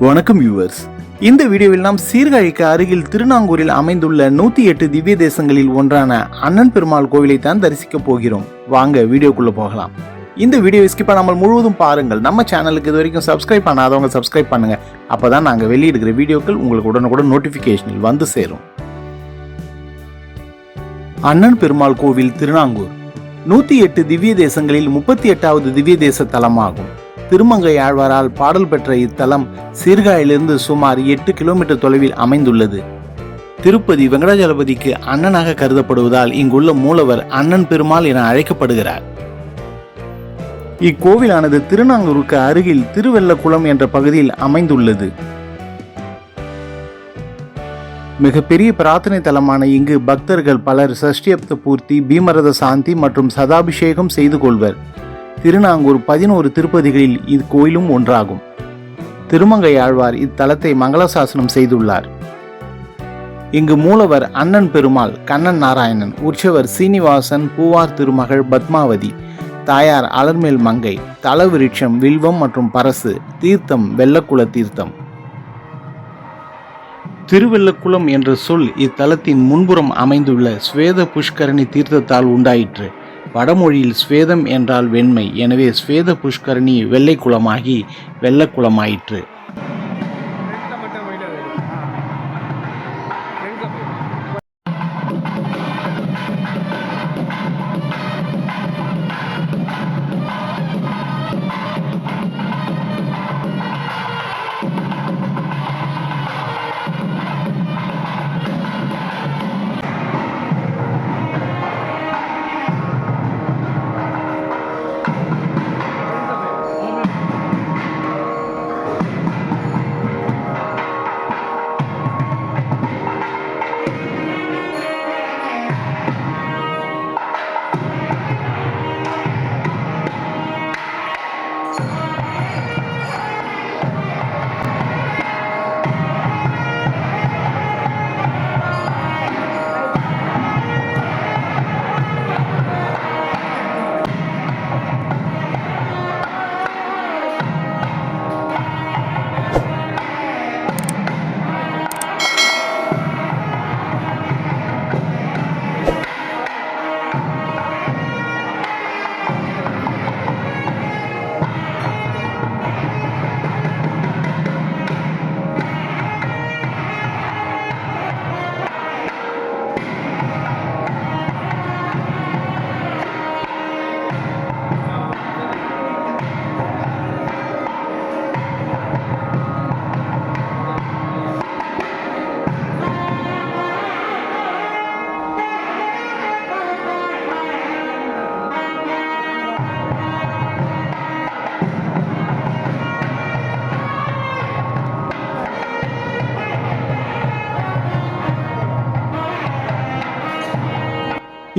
வணக்கம் வியூவர்ஸ். இந்த வீடியோவில் நாம் சீர்காழிக்கு அருகில் திருநாங்கூரில் அமைந்துள்ள 108 திவ்ய தேசங்களில் ஒன்றான அண்ணன் பெருமாள் கோவிலை தான் தரிசிக்க போகிறோம். வாங்க வீடியோக்குள்ள போகலாம். இந்த வீடியோ ஸ்கிப் பண்ணாமல் முழுவதும் பாருங்கள். நம்ம சேனலுக்கு இது வரைக்கும் சப்ஸ்கிரைப் பண்ணாதவங்க சப்ஸ்கிரைப் பண்ணுங்க. அப்பதான் நாங்க வெளியிடுகிற வீடியோக்கள் உங்களுக்கு உடனுக்குடன் நோட்டிபிகேஷனில் வந்து சேரும். அண்ணன் பெருமாள் கோவில் திருநாங்கூர் 108 திவ்ய தேசங்களில் 38வது திவ்ய தேச தலமாகும். திருமங்கை ஆழ்வாரால் பாடல் பெற்ற இத்தலம் சீர்காழியிலிருந்து சுமார் 8 கிலோமீட்டர் தொலைவில் அமைந்துள்ளது. திருப்பதி வெங்கடாஜலபதிக்கு அண்ணனாக கருதப்படுவதால் இங்குள்ள மூலவர் அண்ணன் பெருமாள் என அழைக்கப்படுகிறார். இக்கோவிலானது திருநாங்கூருக்கு அருகில் திருவெள்ளக்குளம் என்ற பகுதியில் அமைந்துள்ளது. மிகப்பெரிய பிரார்த்தனை தலமான இங்கு பக்தர்கள் பலர் சஷ்டியப்த பூர்த்தி, பீமரத சாந்தி மற்றும் சதாபிஷேகம் செய்து கொள்வர். திருநாங்கூர் 11 திருப்பதிகளில் இக்கோயிலும் ஒன்றாகும். திருமங்கை ஆழ்வார் இத்தலத்தை மங்களாசாசனம் செய்துள்ளார். இங்கு மூலவர் அண்ணன் பெருமாள், கண்ணன் நாராயணன், உற்சவர் சீனிவாசன், பூவார் திருமகள் பத்மாவதி, தாயார் அலர்மேல் மங்கை, தல விருட்சம் வில்வம் மற்றும் பரசு, தீர்த்தம் வெள்ளக்குள தீர்த்தம். திருவெள்ளக்குளம் என்ற சொல் இத்தலத்தின் முன்புறம் அமைந்துள்ள ஸ்வேத புஷ்கரணி தீர்த்தத்தால் உண்டாயிற்று. வடமொழியில் ஸ்வேதம் என்றால் வெண்மை, எனவே ஸ்வேத புஷ்கரணி வெள்ளை குளமாகி வெள்ளக்குளமாயிற்று.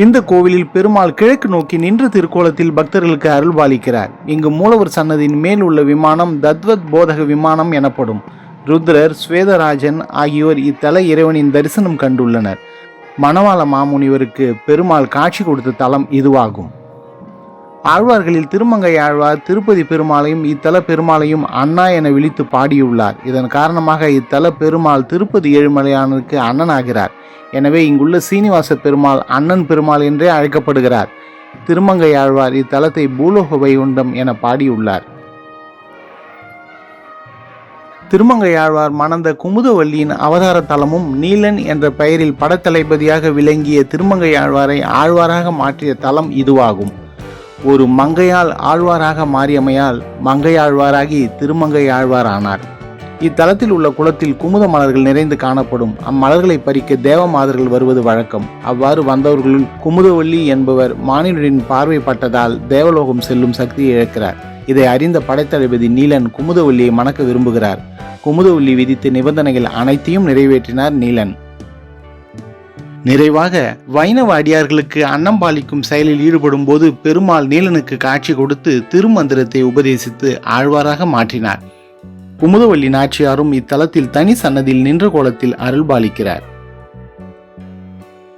இந்த கோவிலில் பெருமாள் கிழக்கு நோக்கி நின்ற திருக்கோலத்தில் பக்தர்களுக்கு அருள்பாலிக்கிறார். இங்கு மூலவர் சன்னதியின் மேல் உள்ள விமானம் தத்வத் போதக விமானம் எனப்படும். ருத்ரர், ஸ்வேதராஜன் ஆகியோர் இத்தல இறைவனின் தரிசனம் கண்டுள்ளனர். மணவாள மாமுனிவருக்கு பெருமாள் காட்சி கொடுத்த தலம் இதுவாகும். ஆழ்வார்களில் திருமங்கை ஆழ்வார் திருப்பதி பெருமாளையும் இத்தல பெருமாளையும் அண்ணா என விழித்து பாடியுள்ளார். இதன் காரணமாக இத்தல பெருமாள் திருப்பதி ஏழுமலையானுக்கு அண்ணனாகிறார். எனவே இங்குள்ள சீனிவாச பெருமாள் அண்ணன் பெருமாள் என்றே அழைக்கப்படுகிறார். திருமங்கை ஆழ்வார் இத்தலத்தை பூலோக வைகுண்டம் என பாடியுள்ளார். திருமங்கை ஆழ்வார் மணந்த குமுதவல்லியின் அவதார தலமும் நீலன் என்ற பெயரில் படத்தளபதியாக விளங்கிய திருமங்கை ஆழ்வாரை ஆழ்வாராக மாற்றிய தலம் இதுவாகும். ஒரு மங்கையால் ஆழ்வாராக மாறியமையால் மங்கையாழ்வாராகி திருமங்கை ஆழ்வார் ஆனார். இத்தலத்தில் உள்ள குளத்தில் குமுத மலர்கள் நிறைந்து காணப்படும். அம்மலர்களை பறிக்க தேவமாதர்கள் வருவது வழக்கம். அவ்வாறு வந்தவர்களுள் குமுதவல்லி என்பவர் மானிடரின் பார்வை பட்டதால் தேவலோகம் செல்லும் சக்தியை இழக்கிறார். இதை அறிந்த படைத்தளபதி நீலன் குமுதவல்லியை மணக்க விரும்புகிறார். குமுதவல்லி விதித்த நிபந்தனைகள் அனைத்தையும் நிறைவேற்றினார் நீலன். நிறைவாக வைணவ அடியார்களுக்கு அன்னம்பாலிக்கும் செயலில் ஈடுபடும் போது பெருமாள் நீலனுக்கு காட்சி கொடுத்து திருமந்திரத்தை உபதேசித்து ஆழ்வாராக மாற்றினார். குமுதவல்லி நாச்சியாரும் இத்தலத்தில் தனி சன்னதியில் நின்ற கோலத்தில் அருள்பாலிக்கிறார்.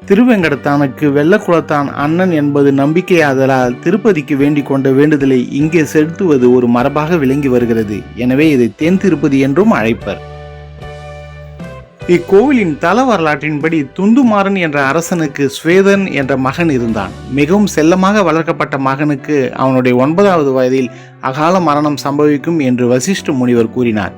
திருவேங்கடத்தானுக்கு வெள்ளக்குளத்தான் அண்ணன் என்பது நம்பிக்கையாதலால் திருப்பதிக்கு வேண்டிக் கொண்ட வேண்டுதலை இங்கே செலுத்துவது ஒரு மரபாக விளங்கி வருகிறது. எனவே இதை தென் திருப்பதி என்றும் அழைப்பர். இக்கோவிலின் தல வரலாற்றின்படி துந்துமாறன் என்ற அரசனுக்கு ஸ்வேதன் என்ற மகன் இருந்தான். மிகவும் செல்லமாக வளர்க்கப்பட்ட மகனுக்கு அவனுடைய 9வது வயதில் அகால மரணம் சம்பவிக்கும் என்று வசிஷ்ட முனிவர் கூறினார்.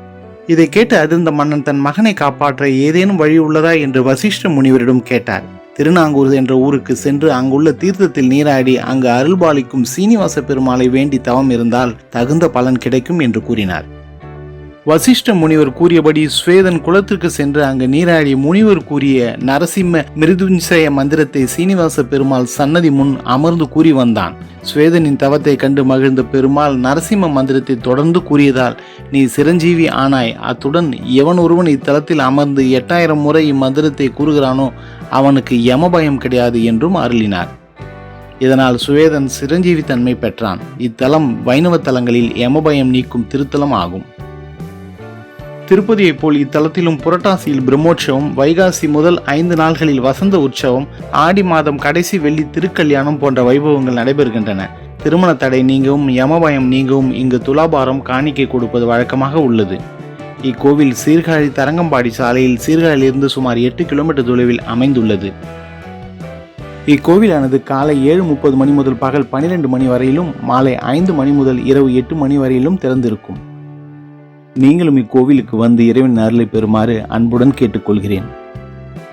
இதை கேட்டு அதிர்ந்த மன்னன் தன் மகனை காப்பாற்ற ஏதேனும் வழி உள்ளதா என்று வசிஷ்ட முனிவரிடம் கேட்டார். திருநாங்கூர் என்ற ஊருக்கு சென்று அங்குள்ள தீர்த்தத்தில் நீராடி அங்கு அருள்பாலிக்கும் சீனிவாச பெருமாளை வேண்டி தவம் இருந்தால் தகுந்த பலன் கிடைக்கும் என்று கூறினார். வசிஷ்ட முனிவர் கூறியபடி ஸ்வேதன் குளத்திற்கு சென்று அங்கு நீராடி முனிவர் கூறிய நரசிம்ம மிருதுஞ்சய மந்திரத்தை சீனிவாச பெருமாள் சன்னதி முன் அமர்ந்து கூறி வந்தான். ஸ்வேதனின் தவத்தை கண்டு மகிழ்ந்த பெருமாள் நரசிம்ம மந்திரத்தை தொடர்ந்து கூறியதால் நீ சிரஞ்சீவி ஆனாய். அத்துடன் எவன் ஒருவன் இத்தலத்தில் அமர்ந்து 8000 முறை இம்மந்திரத்தை கூறுகிறானோ அவனுக்கு யமபயம் கிடையாது என்றும் அருளினார். இதனால் சுவேதன் சிரஞ்சீவி தன்மை பெற்றான். இத்தலம் வைணவ தலங்களில் யமபயம் நீக்கும் திருத்தலம் ஆகும். திருப்பதியைப் போல் இத்தலத்திலும் புரட்டாசியில் பிரம்மோற்சவம், வைகாசி முதல் 5 நாள்களில் வசந்த உற்சவம், ஆடி மாதம் கடைசி வெள்ளி திருக்கல்யாணம் போன்ற வைபவங்கள் நடைபெறுகின்றன. திருமண தடை நீங்கவும் யமபயம் நீங்கவும் இங்கு துலாபாரம் காணிக்கை கொடுப்பது வழக்கமாக உள்ளது. இக்கோவில் சீர்காழி தரங்கம்பாடி சாலையில் சீர்காழியிலிருந்து சுமார் 8 கிலோமீட்டர் தொலைவில் அமைந்துள்ளது. இக்கோவிலானது காலை 7:30 மணி முதல் பகல் 12 மணி வரையிலும், மாலை 5 மணி முதல் இரவு 8 மணி வரையிலும் திறந்திருக்கும். நீங்களும் இக்கோவிலுக்கு வந்து இறைவன் அருளை பெறுமாறு அன்புடன் கேட்டுக்கொள்கிறேன்.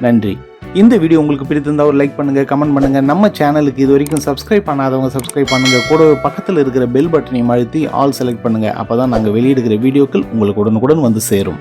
நன்றி. இந்த வீடியோ உங்களுக்கு பிடித்திருந்தால் ஒரு லைக் பண்ணுங்க, கமெண்ட் பண்ணுங்க. நம்ம சேனலுக்கு இது வரைக்கும் சப்ஸ்கிரைப் பண்ணாதவங்க சப்ஸ்கிரைப் பண்ணுங்க. கூட பக்கத்தில் இருக்கிற பெல் பட்டனையும் அழுத்தி ஆல் செலக்ட் பண்ணுங்க. அப்பதான் நாங்கள் வெளியிடுகிற வீடியோக்கள் உங்களுக்கு உடனுக்குடன் வந்து சேரும்.